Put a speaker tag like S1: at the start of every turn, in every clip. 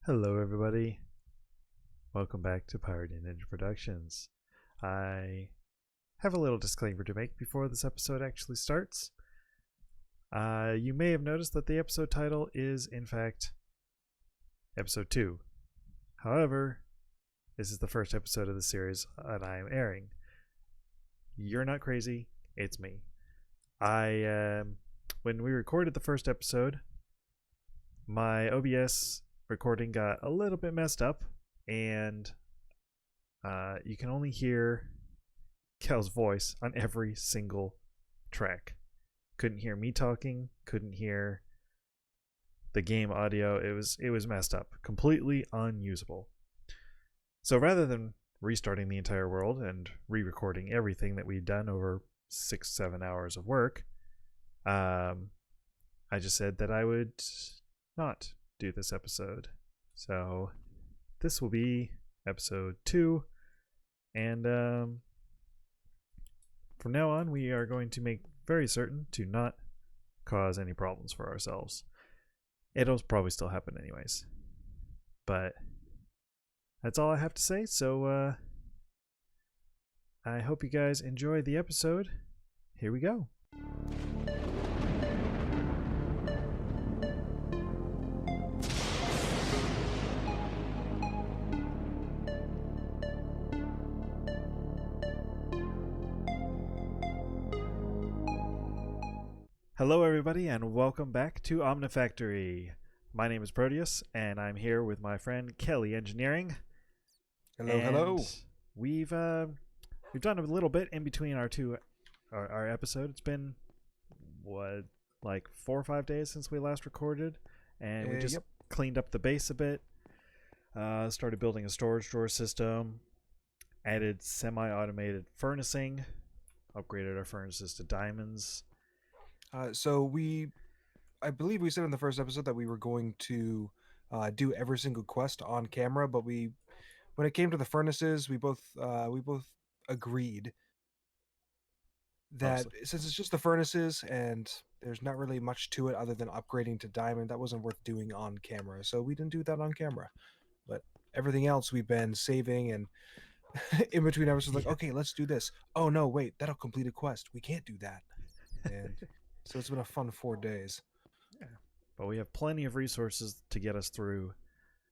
S1: Hello everybody, welcome back to PiratedNinja Productions. I have a little disclaimer to make before this episode actually starts. You may have noticed that the episode title is in fact episode 2. However, this is the first episode of the series that I am airing. You're not crazy, it's me. When we recorded the first episode, my OBS recording got a little bit messed up, and you can only hear Kel's voice on every single track. Couldn't hear me talking, couldn't hear the game audio. It was messed up, completely unusable. So rather than restarting the entire world and re-recording everything that we'd done over 6-7 hours of work, I just said that I would not do this episode. So this will be episode 2, and from now on we are going to make very certain to not cause any problems for ourselves. It'll probably still happen anyways, but that's all I have to say. So I hope you guys enjoy the episode. Here we go. Hello everybody and welcome back to Omnifactory. My name is Protius and I'm here with my friend Kelly Engineering.
S2: Hello.
S1: We've done a little bit in between our episode. It's been like 4 or 5 days since we last recorded, and we just cleaned up the base a bit. Started building a storage drawer system, added semi-automated furnacing, upgraded our furnaces to diamonds.
S2: I believe we said in the first episode that we were going to do every single quest on camera, but when it came to the furnaces, we both agreed that since it's just the furnaces and there's not really much to it other than upgrading to diamond, that wasn't worth doing on camera. So we didn't do that on camera. But everything else we've been saving, and in between episodes, like, okay, let's do this. Oh no, wait, that'll complete a quest. We can't do that. And so it's been a fun 4 days.
S1: Yeah, but we have plenty of resources to get us through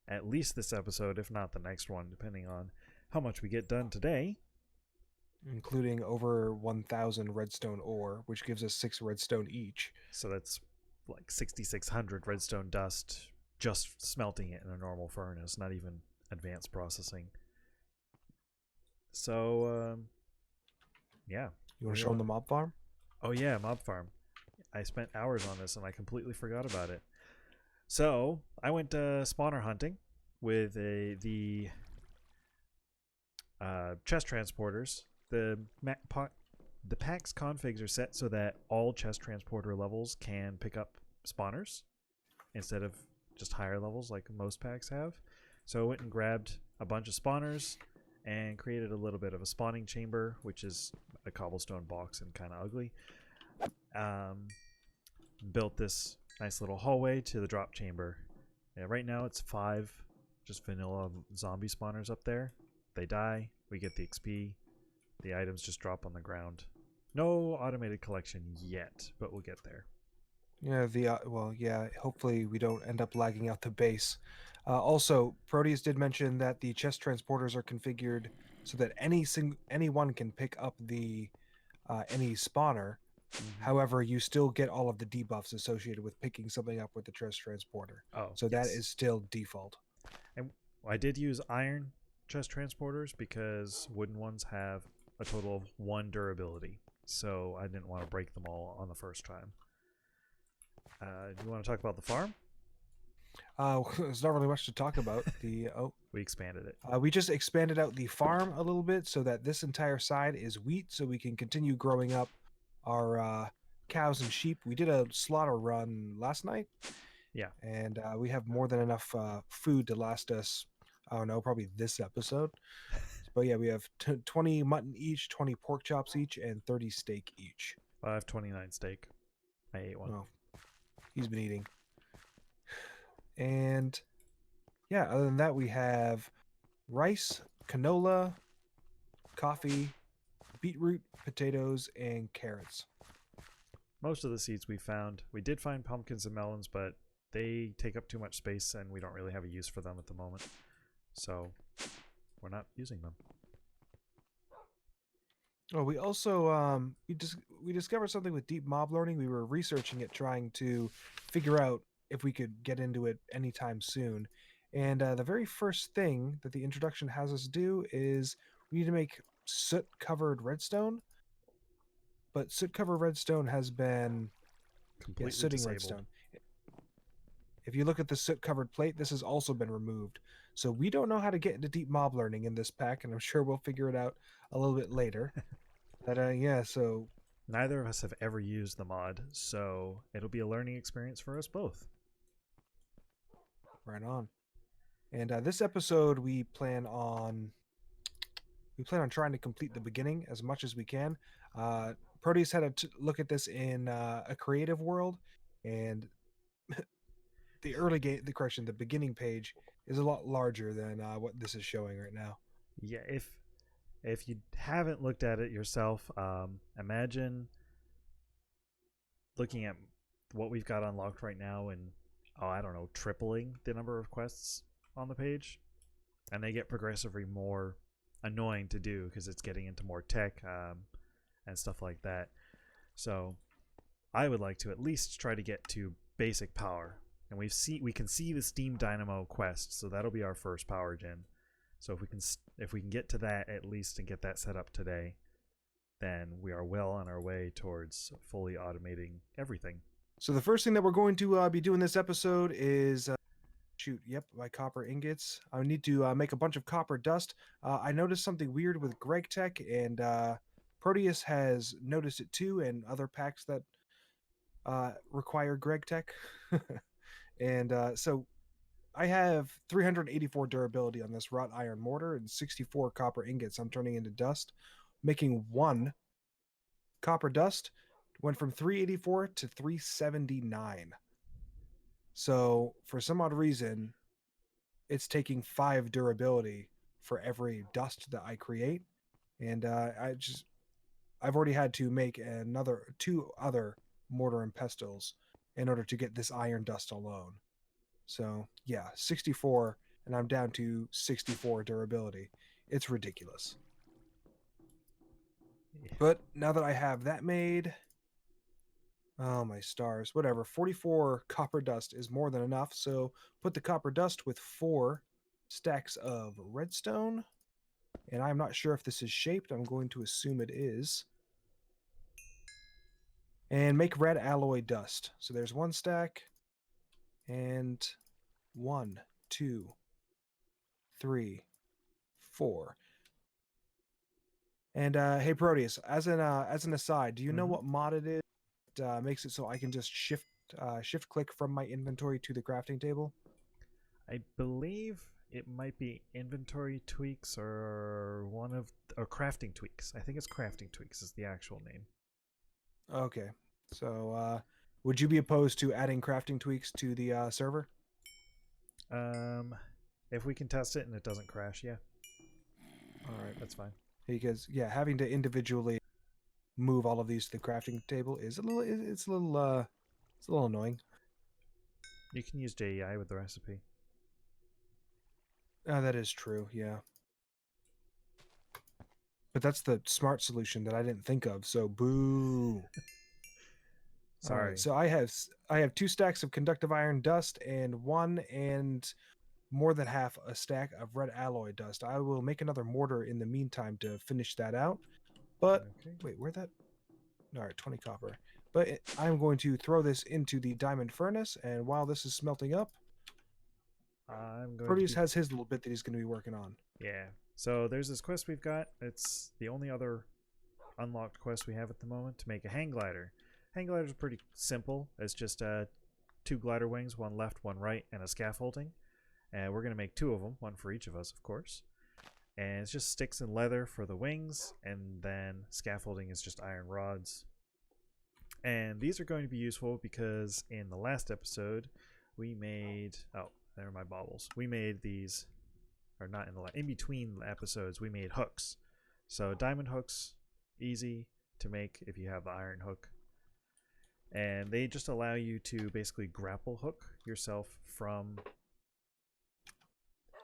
S1: at least this episode, if not the next one, depending on how much we get done today.
S2: Including over 1,000 redstone ore, which gives us 6 redstone each.
S1: So that's like 6,600 redstone dust just smelting it in a normal furnace, not even advanced processing. So, yeah.
S2: You want to show them the mob farm?
S1: Oh yeah, mob farm. I spent hours on this and I completely forgot about it. So I went spawner hunting with the chest transporters. The pack's configs are set so that all chest transporter levels can pick up spawners instead of just higher levels like most packs have. So I went and grabbed a bunch of spawners and created a little bit of a spawning chamber, which is a cobblestone box and kind of ugly. Built this nice little hallway to the drop chamber. Yeah, right now it's 5 just vanilla zombie spawners up there. They die, we get the XP. The items just drop on the ground. No automated collection yet, but we'll get there.
S2: Yeah, hopefully we don't end up lagging out the base. Also, Proteus did mention that the chest transporters are configured so that anyone can pick up the any spawner. Mm-hmm. However, you still get all of the debuffs associated with picking something up with the chest transporter.
S1: Oh,
S2: so yes. That is still default.
S1: And I did use iron chest transporters because wooden ones have a total of 1 durability, so I didn't want to break them all on the first time. Do you want to talk about the farm?
S2: There's not really much to talk about.
S1: We expanded it.
S2: We just expanded out the farm a little bit so that this entire side is wheat, so we can continue growing up our cows and sheep. We did a slaughter run last night.
S1: Yeah.
S2: And we have more than enough food to last us, I don't know, probably this episode. But yeah, we have 20 mutton each, 20 pork chops each, and 30 steak each.
S1: I have 29 steak. I ate one.
S2: Oh, he's been eating. And yeah, other than that, we have rice, canola, coffee, beetroot, potatoes, and carrots.
S1: Most of the seeds we found, we did find pumpkins and melons, but they take up too much space and we don't really have a use for them at the moment. So we're not using them.
S2: Oh, we also we discovered something with deep mob learning. We were researching it, trying to figure out if we could get into it anytime soon. And the very first thing that the introduction has us do is we need to make soot-covered redstone. But soot-covered redstone has been
S1: Completely
S2: sooting
S1: disabled.
S2: redstone. If you look at the soot-covered plate, this has also been removed. So we don't know how to get into deep mob learning in this pack, and I'm sure we'll figure it out a little bit later. But yeah, so
S1: Neither of us have ever used the mod, so it'll be a learning experience for us both.
S2: right on. And this episode, we plan on trying to complete the beginning as much as we can. Proteus had to look at this in a creative world, and the beginning page is a lot larger than what this is showing right now.
S1: Yeah, if you haven't looked at it yourself, imagine looking at what we've got unlocked right now and I don't know, tripling the number of quests on the page, and they get progressively more annoying to do because it's getting into more tech and stuff like that. So I would like to at least try to get to basic power, and we can see the Steam Dynamo quest, so that'll be our first power gen. So if we can get to that at least and get that set up today, then we are well on our way towards fully automating everything.
S2: So the first thing that we're going to be doing this episode is my copper ingots. I need to make a bunch of copper dust. I noticed something weird with Gregtech, and Protius has noticed it too, and other packs that require Gregtech. And so I have 384 durability on this wrought iron mortar and 64 copper ingots I'm turning into dust, making one copper dust. Went from 384 to 379. So for some odd reason, it's taking 5 durability for every dust that I create, and I've already had to make two other mortar and pestles in order to get this iron dust alone. So yeah, 64, and I'm down to 64 durability. It's ridiculous.
S1: Yeah.
S2: But now that I have that made, oh my stars, whatever, 44 copper dust is more than enough. So put the copper dust with 4 stacks of redstone. And I'm not sure if this is shaped. I'm going to assume it is. And make red alloy dust. So there's 1 stack. And 1, 2, 3, 4. And hey Proteus, as an aside, do you know what mod it is that makes it so I can just shift click from my inventory to the crafting table?
S1: I believe it might be inventory tweaks or crafting tweaks. I think it's crafting tweaks is the actual name.
S2: Okay. So would you be opposed to adding crafting tweaks to the server?
S1: If we can test it and it doesn't crash, yeah.
S2: All right.
S1: That's fine.
S2: Because yeah, having to individually move all of these to the crafting table is a little annoying.
S1: You can use JEI with the recipe.
S2: That is true, yeah. But that's the smart solution that I didn't think of. So boo.
S1: Sorry.
S2: Right, so I have 2 stacks of conductive iron dust and more than half a stack of red alloy dust. I will make another mortar in the meantime to finish that out. But
S1: okay.
S2: wait, where that? All right, 20 copper. But I'm going to throw this into the diamond furnace, and while this is smelting up, Proteus has his little bit that he's going to be working on.
S1: Yeah. So there's this quest we've got. It's the only other unlocked quest we have at the moment to make a hang glider. Hang gliders are pretty simple. It's just 2 glider wings, 1 left, 1 right, and a scaffolding. And we're going to make 2 of them, 1 for each of us, of course. And it's just sticks and leather for the wings, and then scaffolding is just iron rods. And these are going to be useful because in the last episode we made they're my baubles. We made these, or not in between episodes, we made hooks. So diamond hooks, easy to make if you have the iron hook. And they just allow you to basically grapple hook yourself from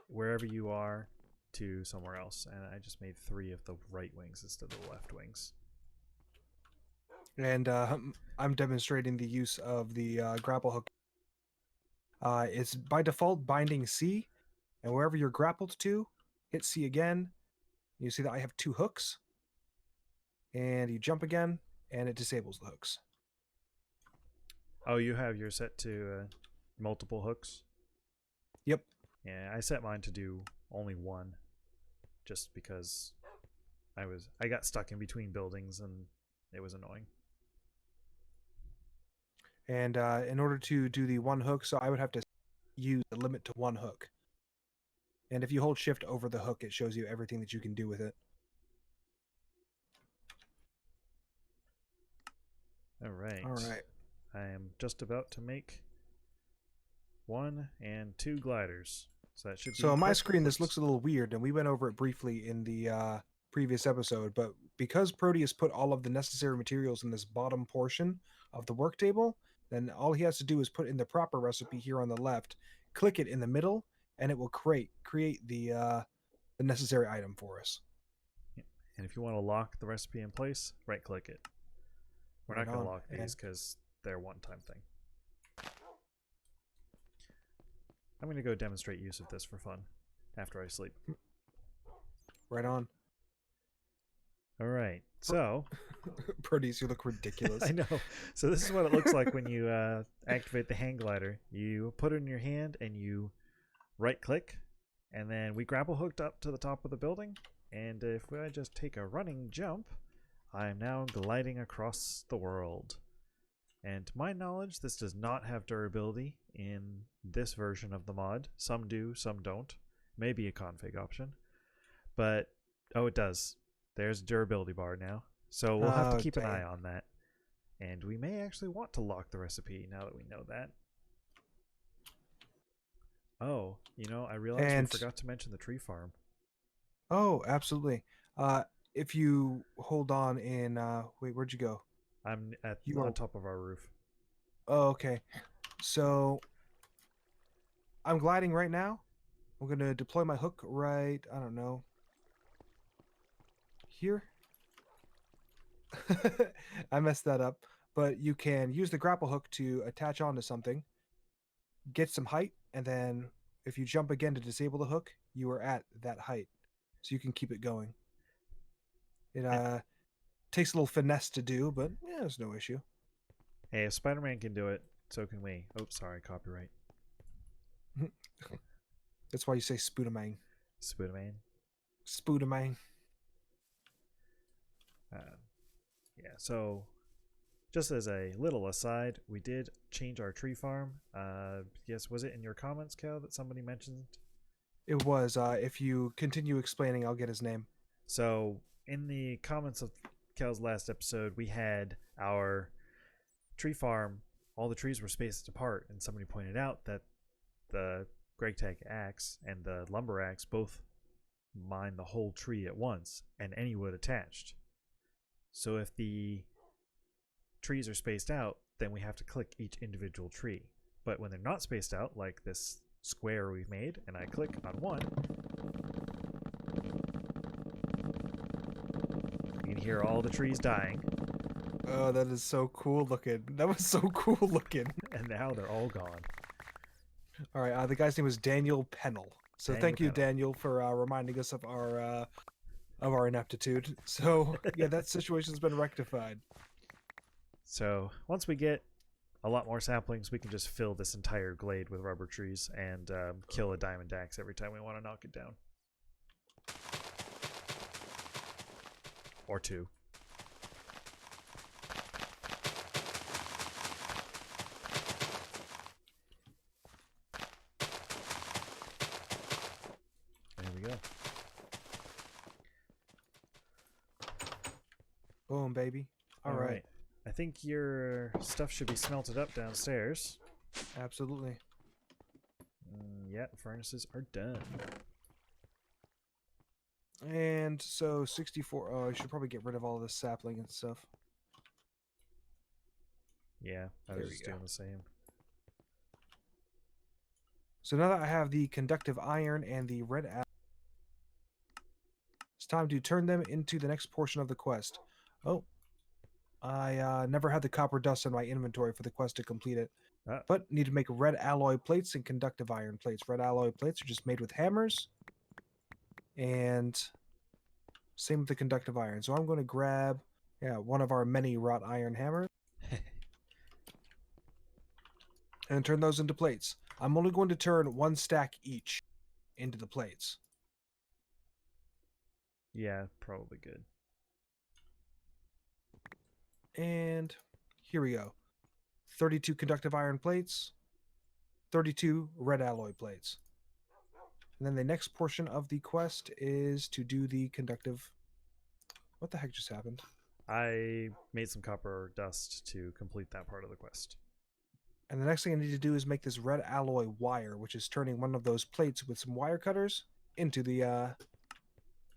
S1: wherever you are to somewhere else. And I just made 3 of the right wings instead of the left wings.
S2: And I'm demonstrating the use of the grapple hook. It's by default binding C, and wherever you're grappled to, hit C again. You see that I have 2 hooks, and you jump again, and it disables the hooks.
S1: Oh, you have yours set to multiple hooks?
S2: Yep.
S1: Yeah, I set mine to do only 1, just because I got stuck in between buildings and it was annoying.
S2: And in order to do the 1 hook, so I would have to use the limit to 1 hook. And if you hold shift over the hook, it shows you everything that you can do with it.
S1: All right.
S2: All right.
S1: I am just about to make 1 and 2 gliders. So that should be.
S2: So on my screen, this looks a little weird, and we went over it briefly in the previous episode. But because Protius put all of the necessary materials in this bottom portion of the work table, then all he has to do is put in the proper recipe here on the left, click it in the middle, and it will create the necessary item for us.
S1: And if you want to lock the recipe in place, right click it. We're not going to lock these because they're one-time thing. I'm going to go demonstrate use of this for fun after I sleep.
S2: Right on.
S1: All right. So,
S2: Proteus, you look ridiculous.
S1: I know. So this is what it looks like when you activate the hang glider. You put it in your hand and you right-click, and then we grapple hooked up to the top of the building. And if I just take a running jump, I am now gliding across the world. And to my knowledge, this does not have durability in this version of the mod. Some do, some don't. Maybe a config option. But, oh, it does. There's a durability bar now. So we'll have to keep an eye on that. And we may actually want to lock the recipe now that we know that. Oh, you know, I realized we forgot to mention the tree farm.
S2: Oh, absolutely. If you hold on in... wait, where'd you go?
S1: I'm on top of our roof.
S2: Oh, okay. So I'm gliding right now. I'm going to deploy my hook right, I don't know, here. I messed that up. But you can use the grapple hook to attach onto something, get some height, and then if you jump again to disable the hook, you are at that height. So you can keep it going. It takes a little finesse to do, but yeah, there's no issue.
S1: Hey, if Spider-Man can do it, so can we. Oh, sorry, copyright.
S2: That's why you say Spooderman.
S1: Spooderman.
S2: Spooderman.
S1: Yeah, so just as a little aside, we did change our tree farm. Yes, was it in your comments, Cal, that somebody mentioned?
S2: It was. If you continue explaining, I'll get his name.
S1: So in the comments of Cal's last episode, we had our tree farm. All the trees were spaced apart, and somebody pointed out that the Gregtech axe and the lumber axe both mine the whole tree at once, and any wood attached. So if the trees are spaced out, then we have to click each individual tree. But when they're not spaced out, like this square we've made, and I click on one, you can hear all the trees dying.
S2: Oh, that is so cool looking. That was so cool looking.
S1: And now they're all gone.
S2: All right, the guy's name was Daniel Pennell. So thank you, Daniel, for reminding us of our ineptitude. So yeah, that situation's been rectified.
S1: So once we get a lot more saplings, we can just fill this entire glade with rubber trees and kill a diamond axe every time we want to knock it down. Or 2. There we go.
S2: Boom, baby. All right.
S1: I think your stuff should be smelted up downstairs.
S2: Absolutely.
S1: Yeah, furnaces are done.
S2: And so 64. Oh, I should probably get rid of all this sapling and stuff.
S1: Yeah, I
S2: There
S1: was
S2: we
S1: just
S2: go.
S1: doing the same.
S2: So now that I have the conductive iron and the red alloy, it's time to turn them into the next portion of the quest. Oh, I never had the copper dust in my inventory for the quest to complete it. But need to make red alloy plates and conductive iron plates. Red alloy plates are just made with hammers. And same with the conductive iron. So I'm going to grab one of our many wrought iron hammers and turn those into plates. I'm only going to turn one stack each into the plates.
S1: Yeah, probably good.
S2: And here we go. 32 conductive iron plates, 32 red alloy plates. And then the next portion of the quest is to do the conductive... What the heck just happened?
S1: I made some copper dust to complete that part of the quest.
S2: And the next thing I need to do is make this red alloy wire, which is turning one of those plates with some wire cutters into the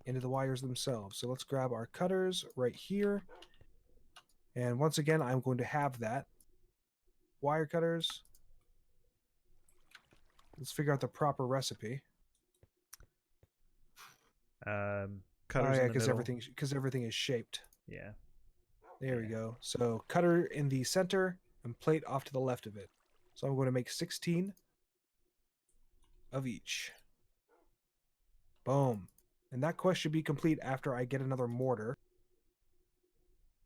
S2: wires themselves. So let's grab our cutters right here. And once again, I'm going to have that. Wire cutters. Let's figure out the proper recipe.
S1: Cutters in the middle.
S2: Because everything is shaped.
S1: Yeah.
S2: There we go. So cutter in the center and plate off to the left of it. So I'm going to make 16 of each. Boom. And that quest should be complete after I get another mortar.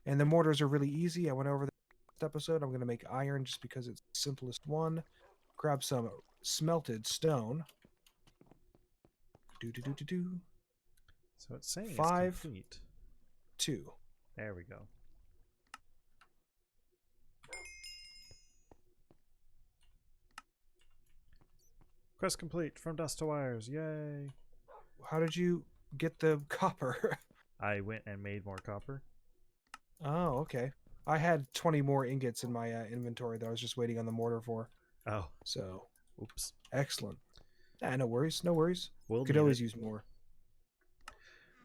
S2: And the mortars are really easy. I went over this episode. I'm going to make iron just because it's the simplest one. Grab some smelted stone. Do.
S1: So it's saying
S2: 5,
S1: it's complete.
S2: 2.
S1: There we go. Quest complete. From dust to wires. Yay.
S2: How did you get the copper?
S1: I went and made more copper.
S2: Oh, okay. I had 20 more ingots in my inventory that I was just waiting on the mortar for.
S1: Oh.
S2: So.
S1: Oops.
S2: Excellent. No worries. No worries.
S1: We'll
S2: Could always use more.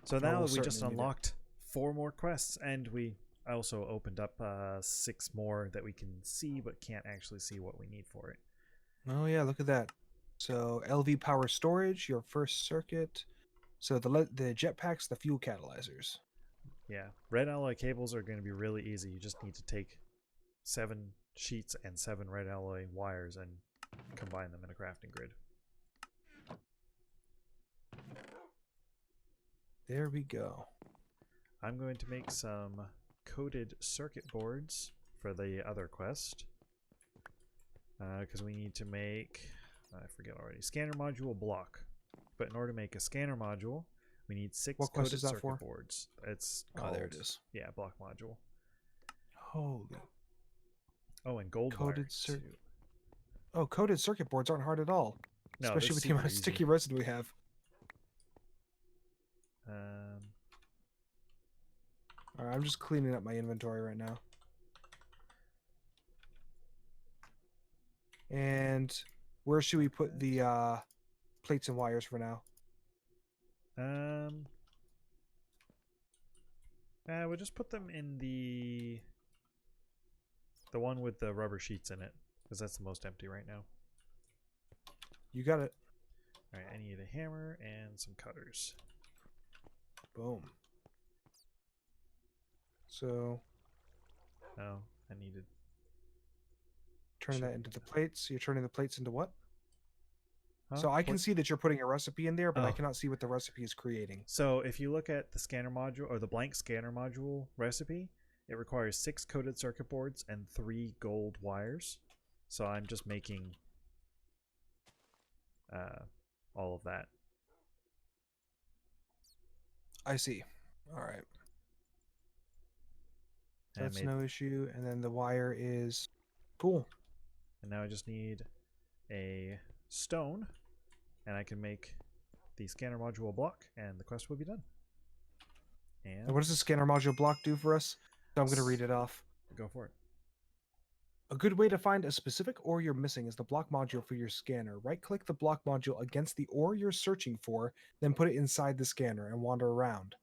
S1: So now we just unlocked 4 more quests, and we also opened up 6 more that we can see but can't actually see what we need for it.
S2: Oh yeah, look at that. So LV power storage, your first circuit. So the jetpacks, the fuel catalyzers.
S1: Yeah, red alloy cables are going to be really easy. You just need to take 7 sheets and 7 red alloy wires and combine them in a crafting grid.
S2: There we go.
S1: I'm going to make some coated circuit boards for the other quest. Because we need to make, I forget already, scanner module block. But in order to make a scanner module, we need 6 coated circuit boards. It's called,
S2: there it is.
S1: Yeah, block module.
S2: Holy.
S1: Oh, and gold
S2: coated
S1: wire too.
S2: Oh, coated circuit boards aren't hard at all. No, especially with the amount of sticky resin we have. All right, I'm just cleaning up my inventory right now. And where should we put the plates and wires for now?
S1: We'll just put them in the one with the rubber sheets in it, because that's the most empty right now.
S2: You got it.
S1: All right, I need a hammer and some cutters.
S2: Boom. So.
S1: Oh, I needed.
S2: Turn that into the plates. You're turning the plates into what?
S1: Huh?
S2: So I can see that you're putting a recipe in there, but I cannot see what the recipe is creating.
S1: So if you look at the scanner module or the blank scanner module recipe, it requires 6 coated circuit boards and 3 gold wires. So I'm just making all of that.
S2: I see. All right. That's no issue. And then the wire is cool.
S1: And now I just need a stone, and I can make the scanner module block, and the quest will be done. And
S2: what does the scanner module block do for us? So I'm going to read it off.
S1: Go for it.
S2: A good way to find a specific ore you're missing is the block module for your scanner. Right-click the block module against the ore you're searching for, then put it inside the scanner and wander around.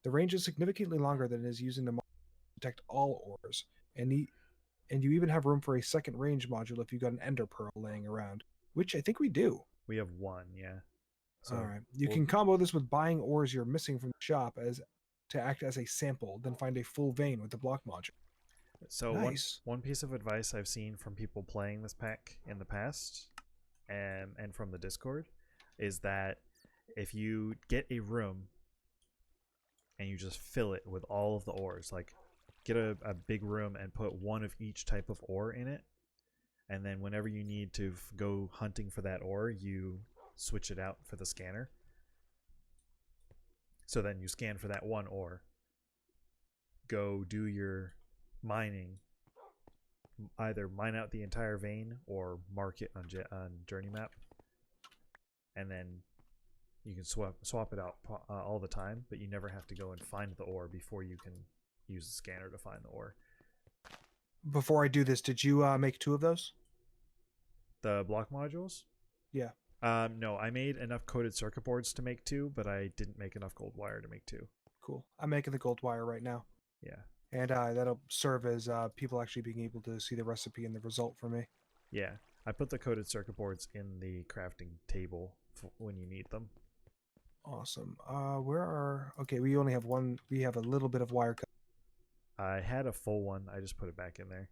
S2: The range is significantly longer than it is using the module to detect all ores, and you even have room for a second range module if you've got an ender pearl laying around, which I think we do.
S1: We have one, yeah. So
S2: All right. You can combo this with buying ores you're missing from the shop to act as a sample, then find a full vein with the block module.
S1: So
S2: Nice.
S1: one piece of advice I've seen from people playing this pack in the past, and from the Discord, is that if you get a room and you just fill it with all of the ores, like get a big room and put one of each type of ore in it, and then whenever you need to go hunting for that ore, you switch it out for the scanner. So then you scan for that one ore, go do your mining, either mine out the entire vein or mark it on journey map, and then you can swap it out all the time, but you never have to go and find the ore before you can use the scanner to find the ore.
S2: Before I do this, did you make 2 of those?
S1: The block modules?
S2: Yeah.
S1: No, I made enough coated circuit boards to make 2, but I didn't make enough gold wire to make 2.
S2: Cool. I'm making the gold wire right now.
S1: Yeah.
S2: And that'll serve as people actually being able to see the recipe and the result for me.
S1: Yeah. I put the coated circuit boards in the crafting table when you need them.
S2: Awesome. Okay, we only have one. We have a little bit of wire cut.
S1: I had a full one. I just put it back in there.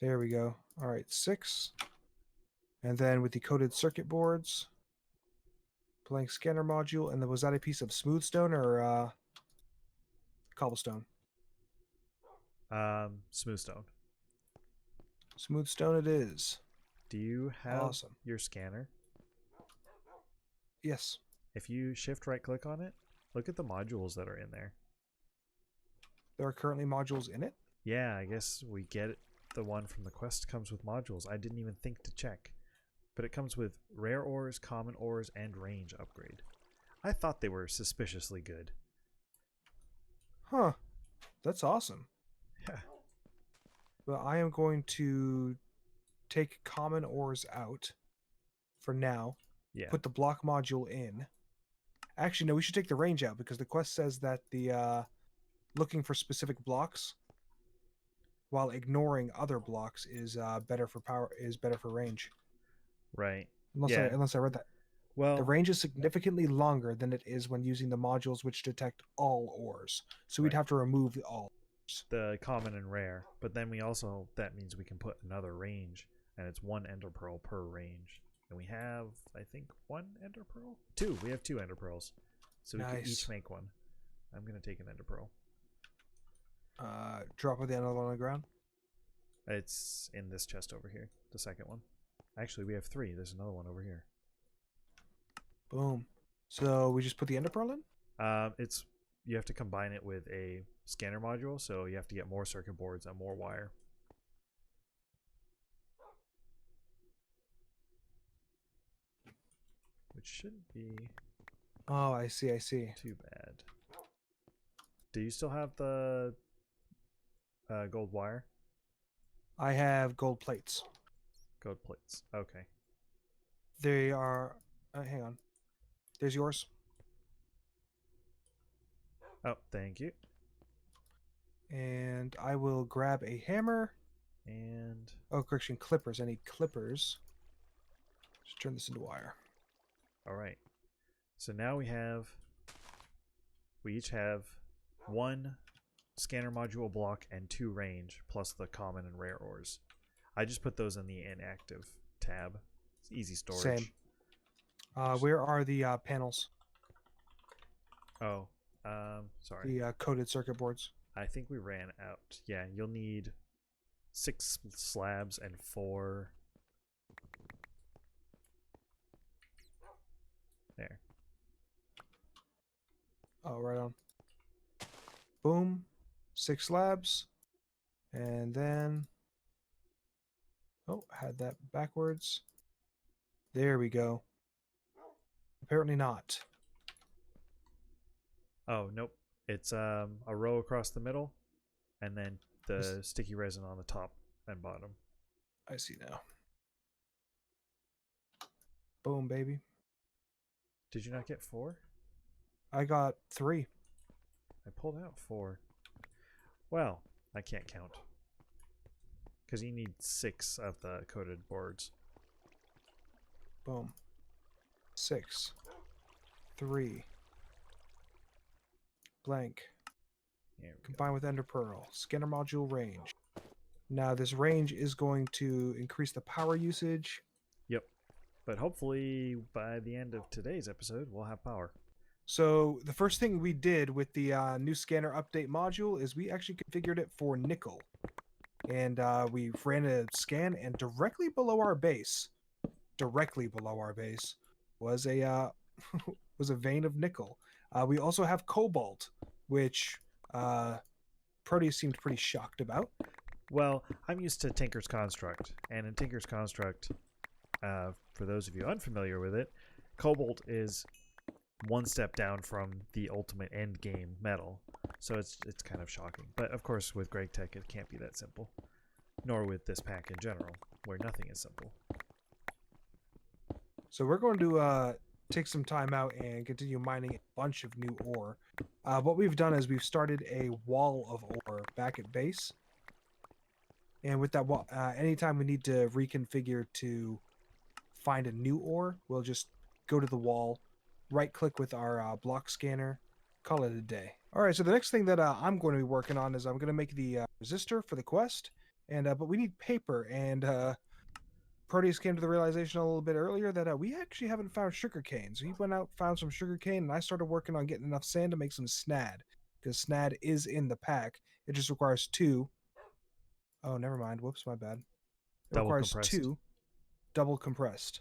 S2: There we go. All right, 6. And then with the coated circuit boards, blank scanner module, and then was that a piece of smooth stone or cobblestone?
S1: Smooth stone.
S2: Smooth stone it is.
S1: Do you have
S2: Awesome.
S1: your scanner?
S2: Yes.
S1: If you shift right click on it, look at the modules that are in there.
S2: There are currently modules in it?
S1: Yeah, I guess we get it. The one from the quest comes with modules. I didn't even think to check. But it comes with rare ores, common ores, and range upgrade. I thought they were suspiciously good.
S2: Huh. That's awesome.
S1: Yeah.
S2: Well, I am going to take common ores out for now.
S1: Yeah.
S2: Put the block module in. Actually, no, we should take the range out because the quest says that the looking for specific blocks while ignoring other blocks is better for range.
S1: Right.
S2: Unless I read that.
S1: Well,
S2: the range is significantly longer than it is when using the modules which detect all ores. So we'd have to remove all ores.
S1: The common and rare. But then that means we can put another range, and it's 1 ender pearl per range. And we have, I think, 1 ender pearl? 2. We have 2 ender pearls. So we can each make 1. I'm going to take an ender pearl.
S2: Drop the other one on the ground?
S1: It's in this chest over here, the second one. Actually, we have 3. There's another one over here.
S2: Boom. So we just put the ender pearl in?
S1: You have to combine it with a scanner module, so you have to get more circuit boards and more wire. Which shouldn't be...
S2: Oh, I see.
S1: too bad. Do you still have the gold wire?
S2: I have gold plates.
S1: Gold plates. Okay.
S2: They are... hang on. There's yours.
S1: Oh, thank you.
S2: And I will grab a hammer.
S1: And...
S2: oh, correction, clippers. I need clippers. Just turn this into wire.
S1: Alright. So now we each have 1 scanner module block and 2 range, plus the common and rare ores. I just put those in the inactive tab. It's easy storage.
S2: Same. Where are the panels?
S1: Oh, sorry.
S2: The coated circuit boards.
S1: I think we ran out. Yeah, you'll need 6 slabs and 4. There.
S2: Oh, right on. Boom. 6 slabs. And then... oh, had that backwards. There we go. Apparently not.
S1: Oh, nope. It's a row across the middle, and then the sticky resin on the top and bottom.
S2: I see now. Boom, baby.
S1: Did you not get 4?
S2: I got 3.
S1: I pulled out 4. Well, I can't count. Because you need 6 of the coated boards.
S2: Boom. 6. 3. Blank. Combine with Ender Pearl. Scanner module range. Now this range is going to increase the power usage.
S1: Yep. But hopefully by the end of today's episode, we'll have power.
S2: So the first thing we did with the new scanner update module is we actually configured it for nickel. And we ran a scan, and directly below our base was a was a vein of nickel. We also have cobalt, which Protius seemed pretty shocked about.
S1: Well, I'm used to Tinker's Construct, and in Tinker's Construct, for those of you unfamiliar with it, cobalt is one step down from the ultimate end game metal, so it's kind of shocking. But of course, with Gregtech, it can't be that simple, nor with this pack in general, where nothing is simple.
S2: So we're going to take some time out and continue mining a bunch of new ore. What we've done is we've started a wall of ore back at base. And with that wall, anytime we need to reconfigure to find a new ore, we'll just go to the wall, right-click with our block scanner, call it a day. All right, so the next thing that I'm going to be working on is I'm going to make the resistor for the quest. And but we need paper, and Proteus came to the realization a little bit earlier that we actually haven't found sugarcane. So he went out, found some sugarcane, and I started working on getting enough sand to make some snad, because snad is in the pack. It just requires 2. Oh, never mind. Whoops, my bad. It requires 2 double compressed.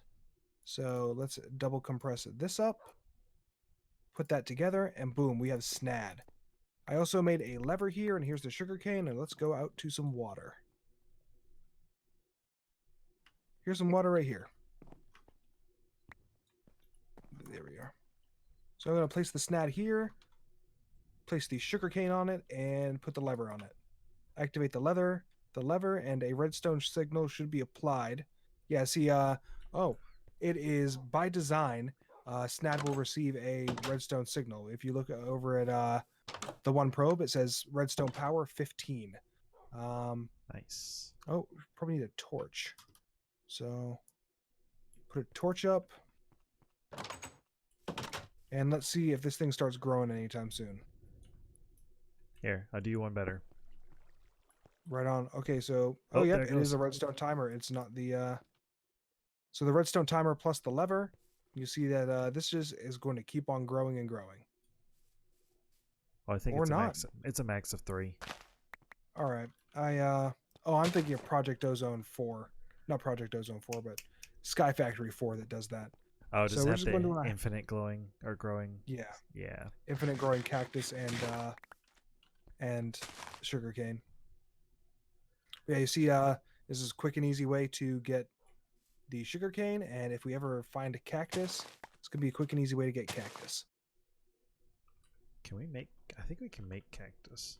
S2: So let's double compress this up, put that together, and boom, we have snad. I also made a lever here, and here's the sugarcane, and let's go out to some water. Here's some water right here. There we are. So I'm going to place the snad here, place the sugarcane on it, and put the lever on it. Activate the lever, and a redstone signal should be applied. Yeah, see, oh, it is by design, snad will receive a redstone signal. If you look over at the one probe, it says redstone power 15.
S1: Nice.
S2: Oh, probably need a torch. So put a torch up, and let's see if this thing starts growing anytime soon.
S1: Here, I'll do you one better.
S2: Right on. Okay, so oh yeah, it is a redstone timer. It's not the so the redstone timer plus the lever. You see that this is going to keep on growing and growing.
S1: Well, I think
S2: or
S1: it's
S2: not.
S1: a max. It's a max of 3.
S2: All right. I'm thinking of Project Ozone 4. Not Project Ozone 4, but Sky Factory 4 that does that.
S1: Oh, does it have the infinite glowing or growing?
S2: Yeah.
S1: Yeah.
S2: Infinite growing cactus and sugarcane. Yeah, you see, this is a quick and easy way to get the sugarcane, and if we ever find a cactus, it's gonna be a quick and easy way to get cactus.
S1: Can we make? I think we can make cactus.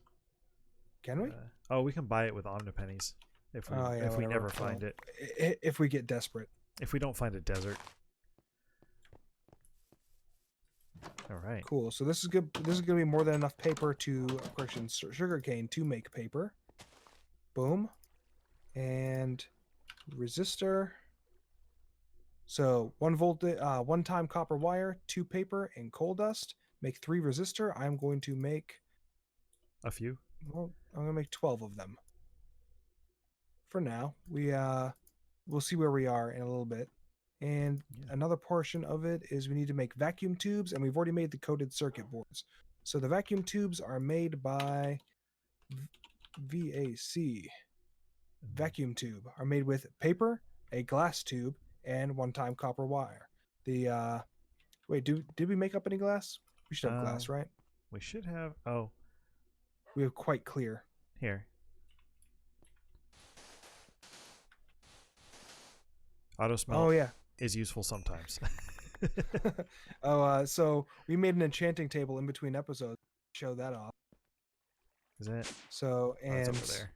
S2: Can we?
S1: Oh, we can buy it with omnipennies if we never find it.
S2: If we get desperate.
S1: If we don't find a desert. All right.
S2: Cool. So this is good. This is gonna be more than enough paper sugarcane to make paper. Boom. And resistor. So 1 volt, 1 time copper wire, 2 paper, and coal dust. Make 3 resistor. I'm going to make
S1: a few.
S2: Well, I'm gonna make 12 of them. For now, we'll see where we are in a little bit. And another portion of it is we need to make vacuum tubes, and we've already made the coated circuit boards. So the vacuum tubes are made by VAC. Vacuum tube are made with paper, a glass tube, and 1 time copper wire. The wait, did we make up any glass? We should have glass, right?
S1: We should have. Oh,
S2: we have quite clear.
S1: Here. Auto smelt is useful sometimes.
S2: So we made an enchanting table in between episodes. show that off.
S1: Is it?
S2: So,
S1: Oh, it's
S2: and
S1: over there.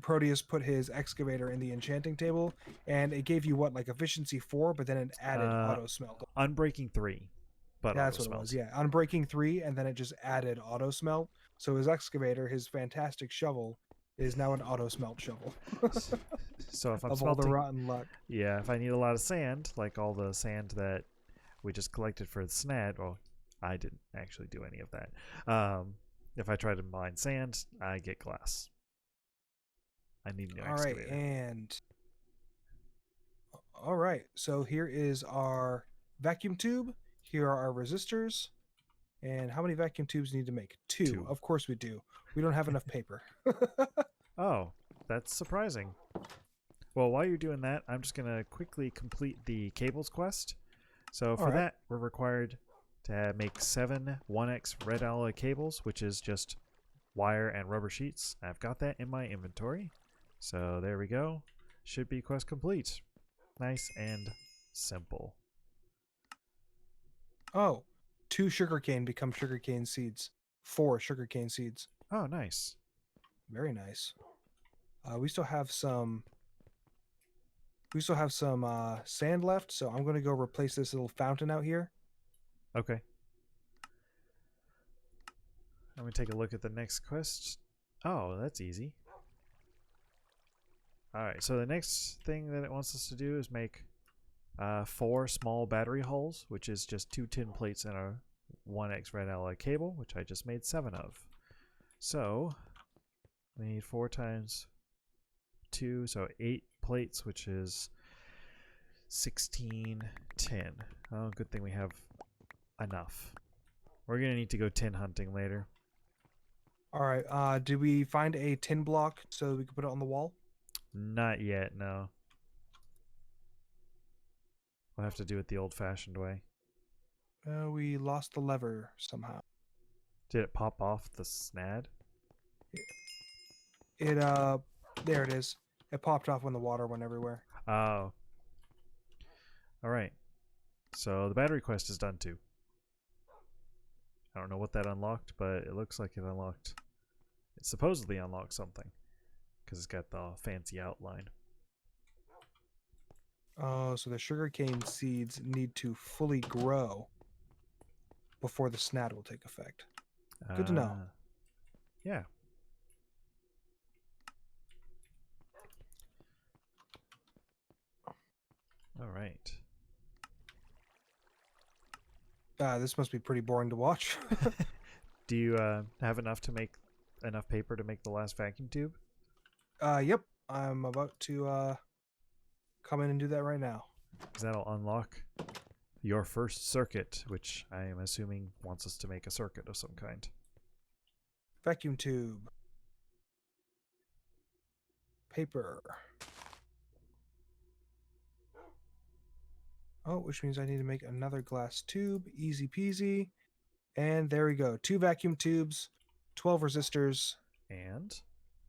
S2: Protius put his excavator in the enchanting table, and it gave you what, like efficiency 4, but then it added auto smelt.
S1: Unbreaking 3, but
S2: That's
S1: auto
S2: what it was.
S1: smelt.
S2: Yeah, unbreaking 3, and then it just added auto smelt. So his excavator, his fantastic shovel, is now an auto smelt shovel.
S1: So if I'm
S2: of
S1: smelting,
S2: all the rotten luck.
S1: yeah, if I need a lot of sand, like all the sand that we just collected for the snad, well, I didn't actually do any of that. If I try to mine sand, I get glass. I need a new excavator.
S2: All right. So here is our vacuum tube. Here are our resistors. And how many vacuum tubes need to make? Two. Of course we do. We don't have enough paper.
S1: Oh, that's surprising. Well, while you're doing that, I'm just going to quickly complete the cables quest. So for that, we're required to make 7 1x red alloy cables, which is just wire and rubber sheets. I've got that in my inventory. So there we go. Should be quest complete. Nice and simple.
S2: Oh, 2 sugarcane become sugarcane seeds. 4 sugarcane seeds.
S1: Oh, nice.
S2: Very nice. We still have some sand left, so I'm going to go replace this little fountain out here.
S1: Okay. I'm going to take a look at the next quest. Oh, that's easy. Alright, so the next thing that it wants us to do is make 4 small battery hulls, which is just 2 tin plates and a 1x red alloy cable, which I just made 7 of. So, we need 4 times 2, so 8 plates, which is 16 tin. Oh, good thing we have enough. We're going to need to go tin hunting later.
S2: Alright, did we find a tin block so we can put it on the wall?
S1: Not yet, no. We'll have to do it the old-fashioned way.
S2: We lost the lever somehow.
S1: Did it pop off the snad?
S2: There it is. It popped off when the water went everywhere.
S1: Oh. Alright. So the battery quest is done too. I don't know what that unlocked, but it looks like it unlocked. It supposedly unlocked something. Because it's got the fancy outline.
S2: Oh, so the sugarcane seeds need to fully grow before the snad will take effect. Good to know.
S1: Yeah. All right.
S2: This must be pretty boring to watch.
S1: Do you have enough to make enough paper to make the last vacuum tube?
S2: Yep. I'm about to come in and do that right now.
S1: Because that'll unlock your first circuit, which I am assuming wants us to make a circuit of some kind.
S2: Vacuum tube. Paper. Oh, which means I need to make another glass tube. Easy peasy. And there we go. 2 vacuum tubes, 12 resistors.
S1: And?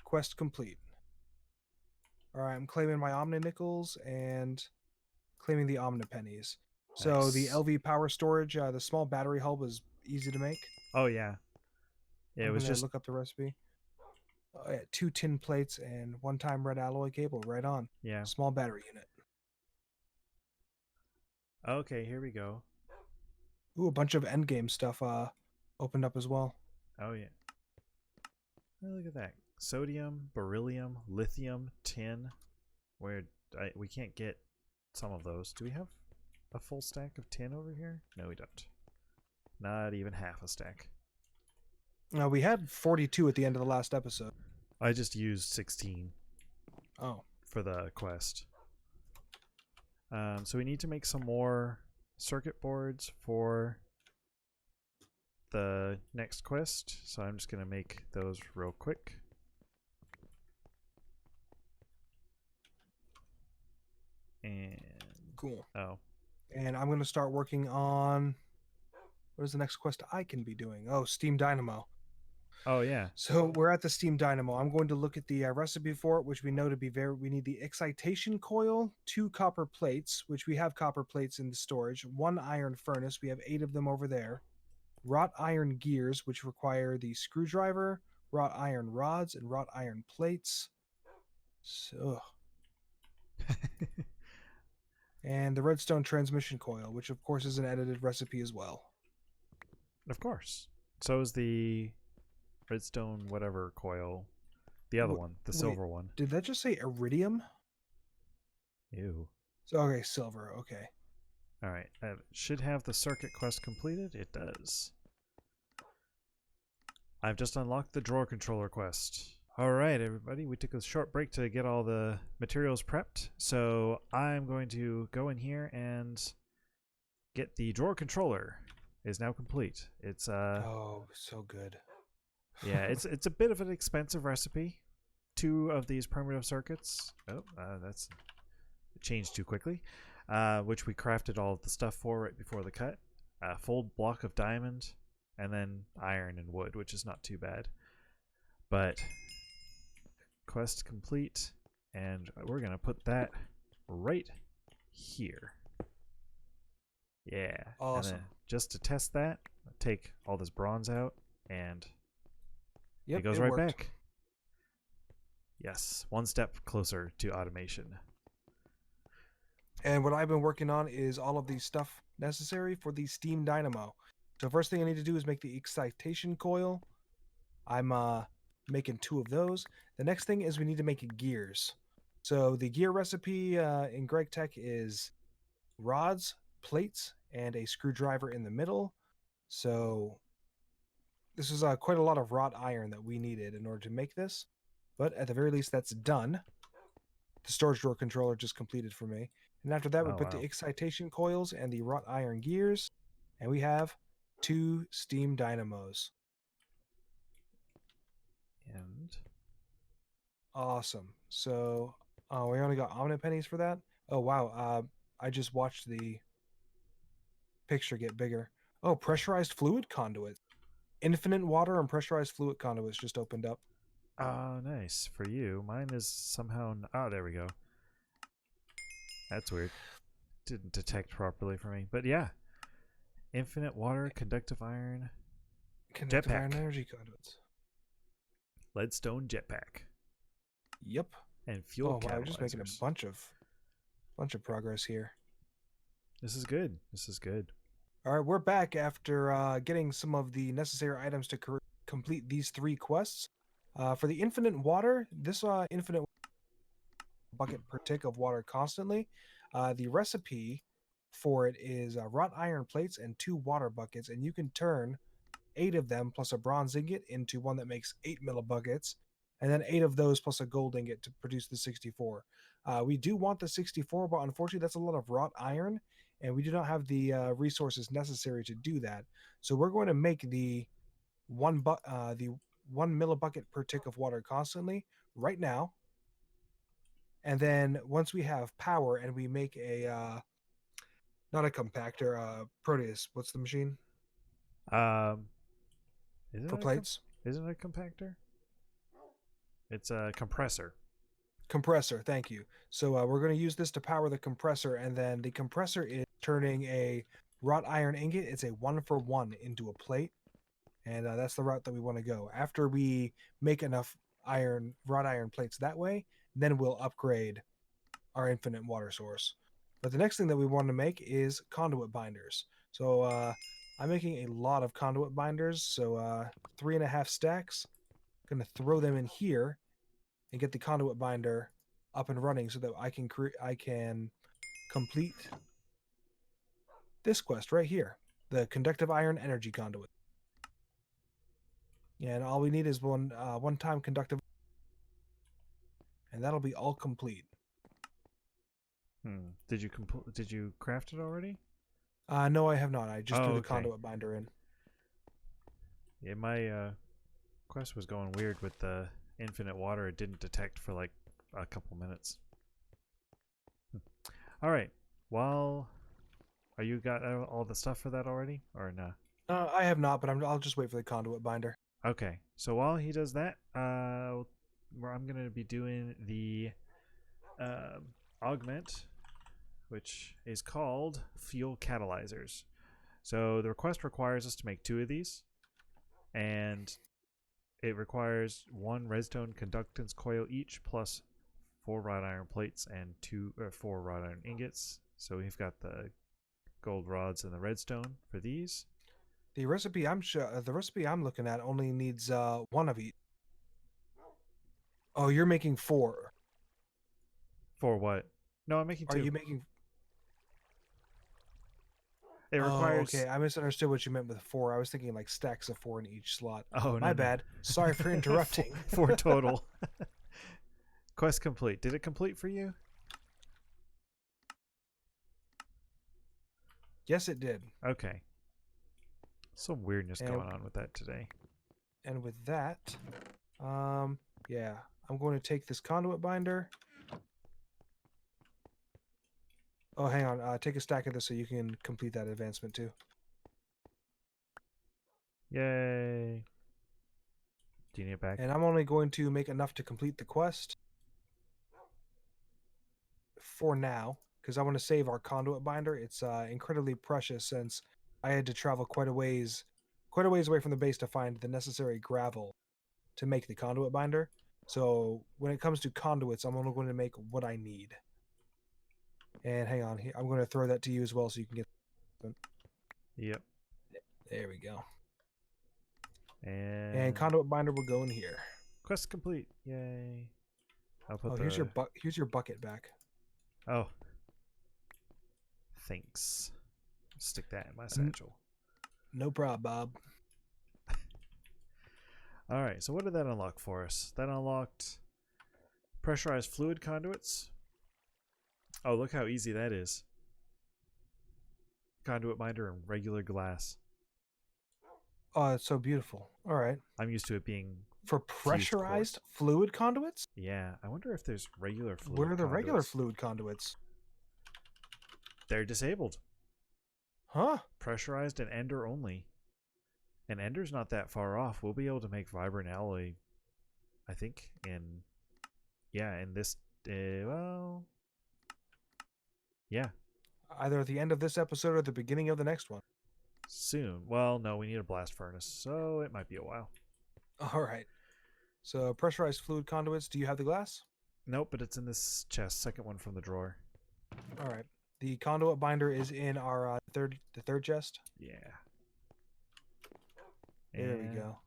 S2: Quest complete. Alright, I'm claiming my Omni nickels and claiming the Omni pennies. So
S1: nice.
S2: the LV power storage, the small battery hub was easy to make.
S1: Oh yeah. Yeah, it was just
S2: look up the recipe. 2 tin plates and 1-time red alloy cable. Right on.
S1: Yeah.
S2: Small battery unit.
S1: Okay, here we go.
S2: Ooh, a bunch of endgame stuff opened up as well.
S1: Oh yeah. Oh, look at that. Sodium, beryllium, lithium, tin. We can't get some of those. Do we have a full stack of tin over here? No, we don't. Not even half a stack.
S2: We had 42 at the end of the last episode.
S1: I just used 16.
S2: Oh.
S1: For the quest. So we need to make some more circuit boards for the next quest. So I'm just going to make those real quick. And
S2: cool.
S1: Oh.
S2: And I'm going to start working on what is the next quest I can be doing? Oh, Steam Dynamo.
S1: Oh yeah.
S2: So we're at the Steam Dynamo. I'm going to look at the recipe for it, which we know to be we need the excitation coil, 2 copper plates, which we have copper plates in the storage, 1 iron furnace. We have 8 of them over there. wrought iron gears, which require the screwdriver, wrought iron rods, and wrought iron plates. So, and the redstone transmission coil, which of course is an edited recipe as well.
S1: Of course. So is the redstone whatever coil. The other one, the silver one.
S2: Did that just say iridium?
S1: Ew.
S2: So, okay, silver. Okay.
S1: All right. Should have the circuit quest completed. It does. I've just unlocked the drawer controller quest. All right, everybody. We took a short break to get all the materials prepped. So I'm going to go in here and get the drawer controller. Is now complete. It's
S2: Oh, so good.
S1: yeah, it's a bit of an expensive recipe. 2 of these primitive circuits. Oh, that's it changed too quickly. Which we crafted all of the stuff for right before the cut. A full block of diamond, and then iron and wood, which is not too bad. But quest complete, and we're gonna put that right here. Yeah.
S2: Awesome.
S1: And then just to test that, take all this bronze out, and
S2: Yep,
S1: it goes right
S2: worked.
S1: back. Yes, one step closer to automation.
S2: And what I've been working on is all of the stuff necessary for the steam dynamo. So first thing I need to do is make the excitation coil. I'm making 2 of those. The next thing is we need to make gears. So the gear recipe in Gregtech is rods, plates, and a screwdriver in the middle. So this is quite a lot of wrought iron that we needed in order to make this. But at the very least, that's done. The storage drawer controller just completed for me. And after that, we put the excitation coils and the wrought iron gears. And we have 2 steam dynamos.
S1: And
S2: Awesome. So, we only got omnipennies for that. Oh, wow. I just watched the picture get bigger. Oh, pressurized fluid conduits. Infinite water and pressurized fluid conduits just opened up.
S1: oh, nice for you. Mine is somehow. Oh, there we go. That's weird. Didn't detect properly for me, but yeah. Infinite water, conductive iron,
S2: Conductive
S1: jetpack,
S2: iron energy conduits.
S1: leadstone jetpack,
S2: Yep.
S1: and fuel catalyzers.
S2: Wow, just making a bunch of progress here.
S1: This is good. This is good.
S2: All right, we're back after getting some of the necessary items to complete these 3 quests. For the infinite water, this infinite bucket per tick of water constantly. The recipe for it is wrought iron plates and 2 water buckets, and you can turn 8 of them plus a bronze ingot into one that makes 8 millibuckets, and then 8 of those plus a gold ingot to produce the 64. We do want the 64, but unfortunately that's a lot of wrought iron, and we do not have the resources necessary to do that. So we're going to make the 1 millibucket per tick of water constantly right now. And then once we have power and we make a not a compactor, Protius. What's the machine?
S1: Isn't
S2: For plates?
S1: Isn't it a compactor? It's a compressor.
S2: Compressor, thank you. So we're going to use this to power the compressor, and then the compressor is turning a wrought iron ingot. It's a 1-for-1 into a plate, and that's the route that we want to go. After we make enough wrought iron plates that way, then we'll upgrade our infinite water source. But the next thing that we want to make is conduit binders. So I'm making a lot of conduit binders, so 3.5 stacks. I'm going to throw them in here and get the conduit binder up and running so that I can complete this quest right here, the conductive iron energy conduit. And all we need is one-time conductive, and that'll be all complete.
S1: Did you craft it already?
S2: No, I have not. I just threw the conduit binder in.
S1: Yeah, my quest was going weird with the infinite water. It didn't detect for like a couple minutes. All right. Well, are you got all the stuff for that already, or no?
S2: I have not, but I'll just wait for the conduit binder.
S1: Okay. So while he does that, I'm gonna be doing the augment, which is called fuel catalyzers. So the request requires us to make 2 of these, and it requires 1 redstone conductance coil each, plus 4 wrought iron plates and 4 wrought iron ingots. So we've got the gold rods and the redstone for these.
S2: The recipe I'm looking at only needs 1 of each. Oh, you're making 4.
S1: For what? No, I'm making 2.
S2: Are you making?
S1: It requires.
S2: Oh, okay. I misunderstood what you meant with 4. I was thinking like stacks of 4 in each slot.
S1: Oh,
S2: My
S1: no,
S2: bad. Sorry for interrupting.
S1: 4 total. Quest complete. Did it complete for you?
S2: Yes, it did.
S1: Okay. Some weirdness going on with that today.
S2: And with that, yeah, I'm going to take this conduit binder. Oh, hang on. Take a stack of this so you can complete that advancement too.
S1: Yay. Do you need it back?
S2: And I'm only going to make enough to complete the quest for now, because I want to save our conduit binder. It's incredibly precious since I had to travel quite a ways away from the base to find the necessary gravel to make the conduit binder. So when it comes to conduits, I'm only going to make what I need. And hang on, I'm going to throw that to you as well so you can get.
S1: Yep.
S2: There we go.
S1: And
S2: conduit binder will go in here.
S1: Quest complete. Yay. I'll put
S2: here's your bucket back.
S1: Oh. Thanks. Stick that in my satchel.
S2: No problem, Bob.
S1: All right, so what did that unlock for us? That unlocked pressurized fluid conduits. Oh, look how easy that is. Conduit binder and regular glass.
S2: Oh, it's so beautiful. All right.
S1: I'm used to it being
S2: for pressurized fluid conduits?
S1: Yeah, I wonder if there's regular fluid
S2: Where are the
S1: conduits.
S2: regular fluid conduits?
S1: They're disabled.
S2: Huh?
S1: Pressurized and ender only. And ender's not that far off. We'll be able to make vibrant alloy, I think, in this, well, yeah.
S2: Either at the end of this episode or the beginning of the next one.
S1: Soon. Well, no, we need a blast furnace, so it might be a while.
S2: All right. So pressurized fluid conduits. Do you have the glass?
S1: Nope, but it's in this chest, second one from the drawer.
S2: All right. The conduit binder is in our the third chest.
S1: Yeah.
S2: There
S1: And
S2: we go.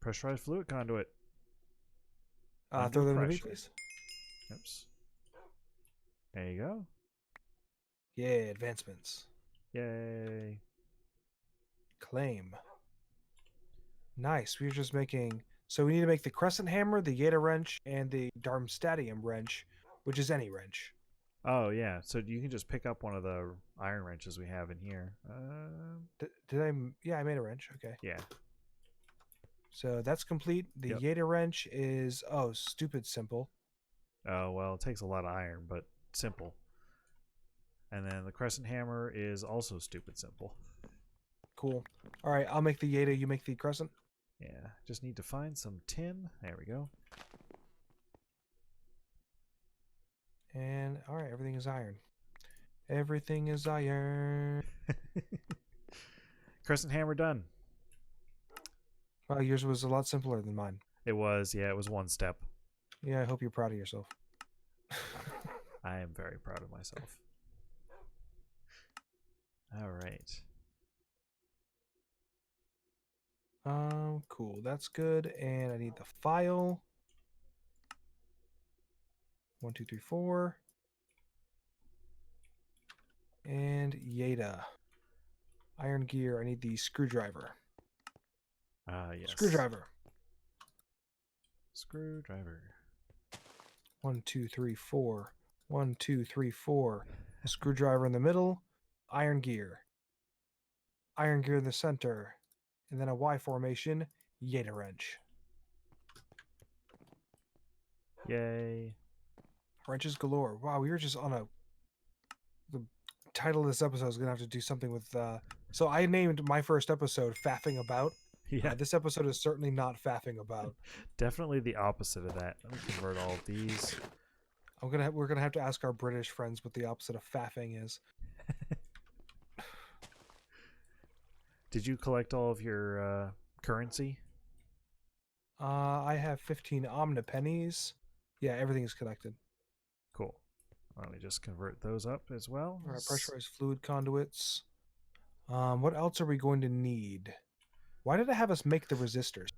S1: Pressurized fluid conduit.
S2: Throw them to me, please.
S1: Oops. There you go.
S2: Yeah, advancements.
S1: Yay.
S2: Claim. Nice. We're just making. So we need to make the crescent hammer, the Yeta wrench, and the Darmstadium wrench, which is any wrench.
S1: Oh yeah. So you can just pick up one of the iron wrenches we have in here.
S2: Did I? Yeah, I made a wrench. Okay.
S1: Yeah.
S2: So that's complete. The Yeta wrench is stupid simple.
S1: Oh well, it takes a lot of iron, but simple. And then the crescent hammer is also stupid simple.
S2: Cool. All right, I'll make the Yeta. You make the crescent.
S1: Yeah. Just need to find some tin. There we go.
S2: And all right, everything is iron. Everything is iron.
S1: Crescent hammer done.
S2: Wow, yours was a lot simpler than mine.
S1: It was, yeah, it was one step.
S2: Yeah, I hope you're proud of yourself.
S1: I am very proud of myself. All right.
S2: Cool. That's good. And I need the file. 1, 2, 3, 4. And Yeta. Iron gear. I need the screwdriver.
S1: Yes.
S2: Screwdriver.
S1: Screwdriver.
S2: 1, 2, 3, 4. 1, 2, 3, 4. Screwdriver in the middle. Iron gear. Iron gear in the center. And then a Y formation. Yeta wrench.
S1: Yay.
S2: Wrenches galore. Wow, we were just on a... The title of this episode is going to have to do something with... So I named my first episode Faffing About.
S1: Yeah.
S2: This episode is certainly not faffing about.
S1: Definitely the opposite of that. Let me convert all of these.
S2: We're gonna have to ask our British friends what the opposite of faffing is.
S1: Did you collect all of your currency?
S2: I have 15 omnipennies. Yeah, everything is collected.
S1: Cool. Let me just convert those up as well.
S2: All right, pressurized fluid conduits. What else are we going to need? Why did it have us make the resistors?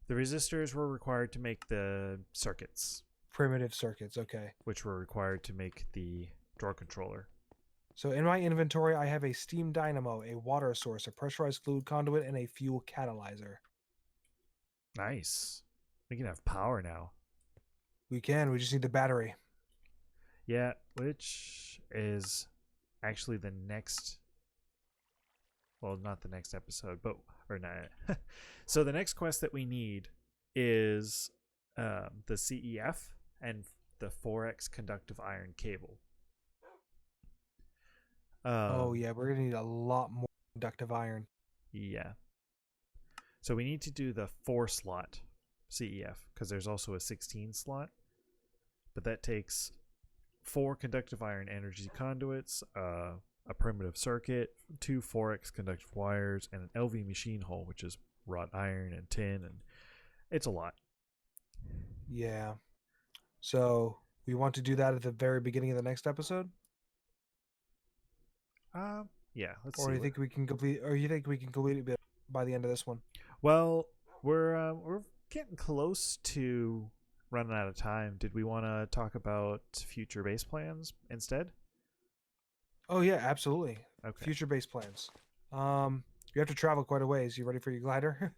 S1: The resistors were required to make the circuits,
S2: Primitive circuits, okay.
S1: which were required to make the drawer controller.
S2: So in my inventory, I have a steam dynamo, a water source, a pressurized fluid conduit, and a fuel catalyzer.
S1: Nice. We can have power now.
S2: We just need the battery.
S1: Yeah, which is actually the next. Well, not the next episode, but or not. So the next quest that we need is the CEF and the 4x conductive iron cable.
S2: Oh yeah, we're gonna need a lot more conductive iron.
S1: Yeah. So we need to do the 4-slot CEF because there's also a 16 slot, but that takes 4 conductive iron energy conduits, a primitive circuit, 2 4x conductive wires, and an LV machine hull, which is wrought iron and tin, and it's a lot.
S2: Yeah. So we want to do that at the very beginning of the next episode,
S1: Yeah. Let's
S2: or
S1: see.
S2: do you think we can complete? Or you think we can complete it by the end of this one?
S1: Well, we're getting close to running out of time. Did we want to talk about future base plans instead?
S2: Oh yeah, absolutely.
S1: Okay.
S2: Future base plans. You have to travel quite a ways. You ready for your glider?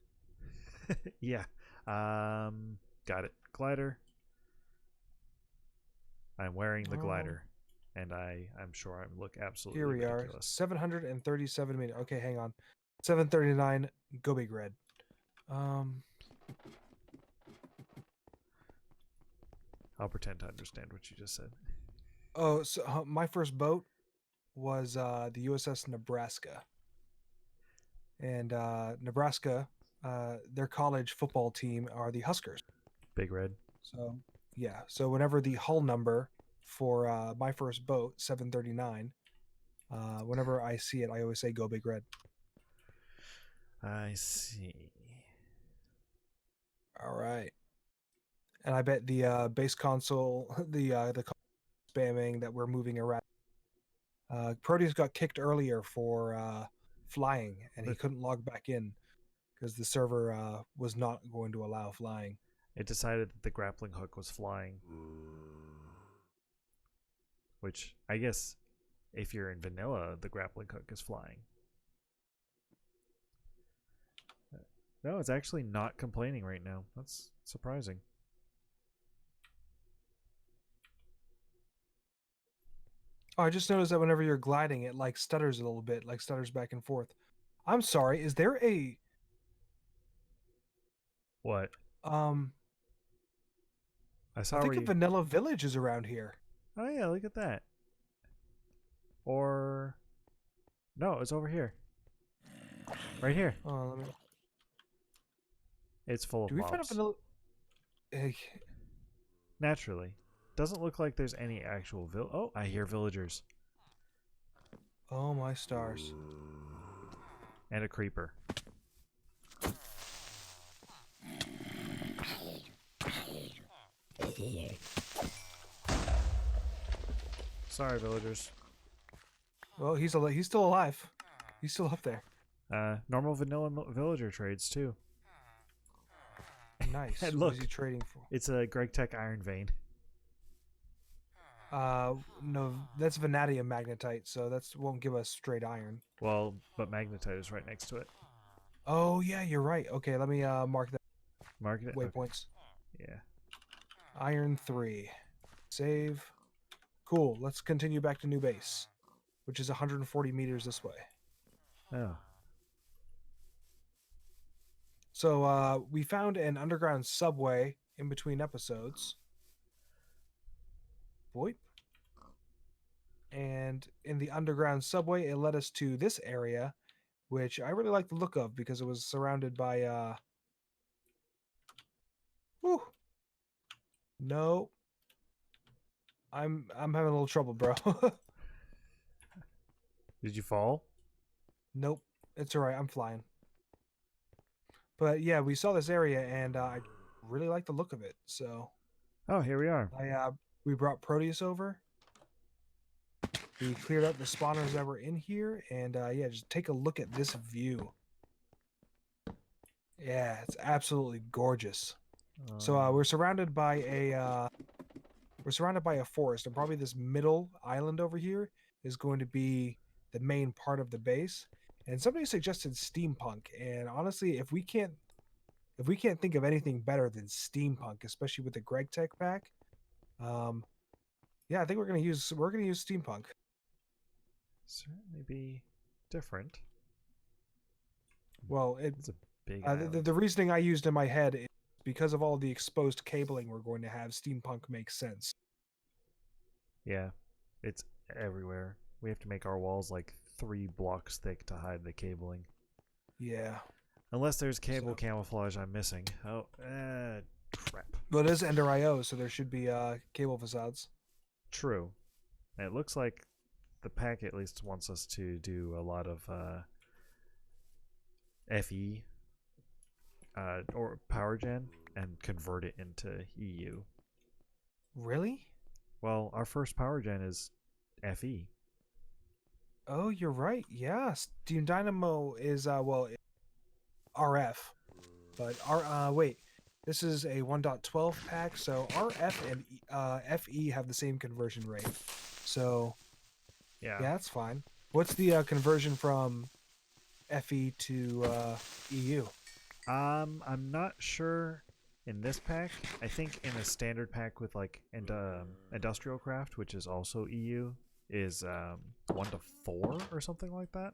S1: Yeah. Got it. Glider. I'm wearing the glider, and I'm sure I look absolutely
S2: Here we
S1: ridiculous.
S2: are. 737 meters. Okay, hang on. 739. Go big red.
S1: I'll pretend to understand what you just said.
S2: Oh, so my first boat was the USS Nebraska. And Nebraska, their college football team are the Huskers.
S1: Big red.
S2: So, yeah. So whenever the hull number for my first boat, 739, whenever I see it, I always say go big red.
S1: I see.
S2: All right. And I bet the base console, the spamming that we're moving around. Protius got kicked earlier for flying, and he couldn't log back in because the server was not going to allow flying.
S1: It decided that the grappling hook was flying. Which, I guess, if you're in vanilla, the grappling hook is flying. No, it's actually not complaining right now. That's surprising.
S2: Oh, I just noticed that whenever you're gliding, it like stutters a little bit, like stutters back and forth. I'm sorry. Is there a
S1: What?
S2: I
S1: saw
S2: think a vanilla village is around here.
S1: Oh yeah, look at that. Or no, it's over here. Right here.
S2: Oh, let me...
S1: It's full of
S2: Do we
S1: mobs.
S2: find a vanilla?
S1: Naturally. Doesn't look like there's any actual Oh, I hear villagers.
S2: Oh my stars.
S1: And a creeper. Sorry, villagers.
S2: Well, he's still alive. He's still up there.
S1: Normal vanilla villager trades too.
S2: Nice.
S1: And
S2: What
S1: look,
S2: is he trading for?
S1: It's a Gregtech iron vein.
S2: No, that's vanadium magnetite, so that won't give us straight iron.
S1: Well, but magnetite is right next to it.
S2: Oh yeah, you're right. Okay, let me mark that.
S1: Mark it.
S2: Waypoints.
S1: Okay. Yeah.
S2: Iron 3. Save. Cool. Let's continue back to new base, which is 140 meters this way.
S1: Oh.
S2: So we found an underground subway in between episodes. Boy. And in the underground subway, it led us to this area, which I really like the look of because it was surrounded by whew. No. I'm having a little trouble, bro.
S1: Did you fall?
S2: Nope. It's all right. I'm flying. But yeah, we saw this area, and I really like the look of it. So
S1: Oh, here we are.
S2: we brought Proteus over. We cleared out the spawners that were in here, and yeah, just take a look at this view. Yeah, it's absolutely gorgeous. So we're surrounded by a forest, and probably this middle island over here is going to be the main part of the base. And somebody suggested steampunk, and honestly, if we can't think of anything better than steampunk, especially with the Gregtech pack, yeah, I think we're gonna use steampunk.
S1: certainly be different.
S2: Well,
S1: It's a big island.
S2: the reasoning I used in my head is because of all the exposed cabling we're going to have. Steampunk makes sense.
S1: Yeah, it's everywhere. We have to make our walls like 3 blocks thick to hide the cabling.
S2: Yeah.
S1: Unless there's cable camouflage I'm missing. Oh, crap.
S2: Well, it is EnderIO, so there should be cable facades.
S1: True. It looks like the pack at least wants us to do a lot of FE or power gen and convert it into EU.
S2: Really?
S1: Well, our first power gen is FE.
S2: Oh, you're right. Yeah, Steam Dynamo is well RF, but wait, this is a 1.12 pack, so RF and FE have the same conversion rate. So yeah, that's fine. What's the conversion from FE to EU?
S1: I'm not sure in this pack. I think in a standard pack with like industrial craft, which is also EU, is 1:4 or something like that.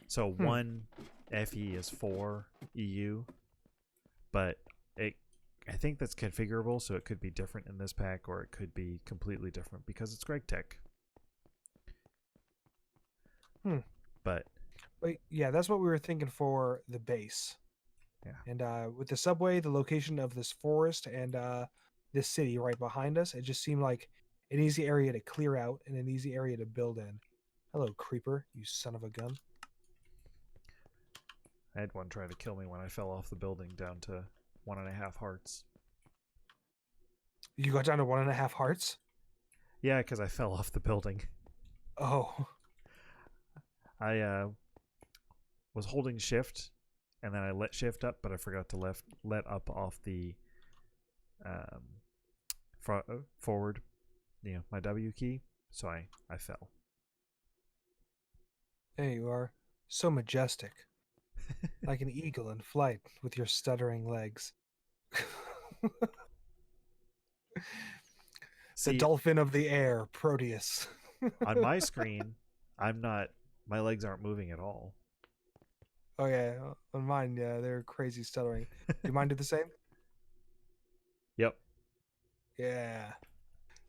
S1: So 1 FE is 4 EU, but I think that's configurable, so it could be different in this pack, or it could be completely different because it's Gregtech. But
S2: yeah, that's what we were thinking for the base.
S1: Yeah.
S2: And with the subway, the location of this forest, and this city right behind us, it just seemed like an easy area to clear out and an easy area to build in. Hello, creeper, you son of a gun.
S1: I had one try to kill me when I fell off the building down to 1.5 hearts.
S2: You got down to 1.5 hearts?
S1: Yeah, because I fell off the building.
S2: Oh.
S1: I was holding shift, and then I let shift up, but I forgot to let up off the forward, my W key, so I fell.
S2: There you are, so majestic, like an eagle in flight with your stuttering legs. The dolphin of the air, Protius.
S1: On my screen, my legs aren't moving at all.
S2: Oh yeah, on mine, yeah, they're crazy stuttering. Do you mind do the same?
S1: Yep.
S2: Yeah.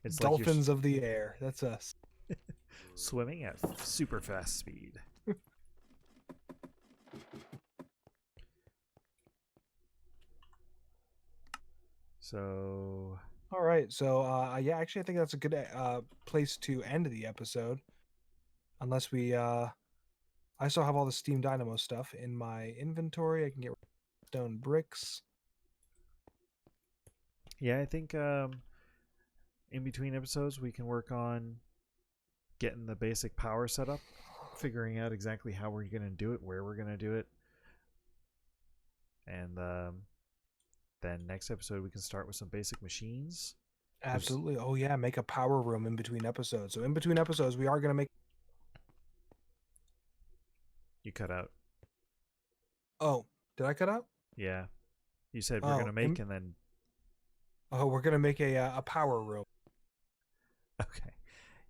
S1: It's
S2: dolphins of the air. That's us.
S1: Swimming at super fast speed. So.
S2: All right. So yeah, actually, I think that's a good place to end the episode. Unless we I still have all the Steam Dynamo stuff in my inventory. I can get stone bricks.
S1: Yeah, I think in between episodes we can work on getting the basic power set up, figuring out exactly how we're going to do it, where we're going to do it. And then next episode we can start with some basic machines.
S2: Absolutely. Oh yeah, make a power room in between episodes. So in between episodes we are going to make...
S1: You cut out.
S2: Oh, did I cut out?
S1: Yeah. You said we're going to make and then...
S2: Oh, we're going to make a power room.
S1: Okay.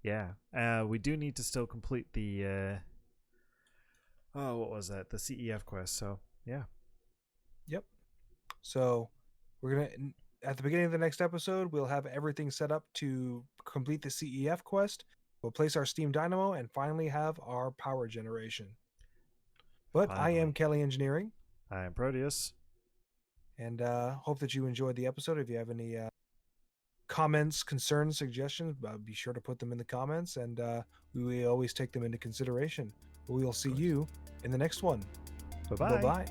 S1: Yeah. We do need to still complete the... what was that? The CEF quest. So, yeah.
S2: Yep. So, we're going to... At the beginning of the next episode, we'll have everything set up to complete the CEF quest. We'll place our Steam Dynamo and finally have our power generation. But finally. I am Kelly Engineering.
S1: I am Protius.
S2: And hope that you enjoyed the episode. If you have any comments, concerns, suggestions, be sure to put them in the comments, and we always take them into consideration. We'll see you in the next one.
S1: Bye-bye.
S2: Bye-bye.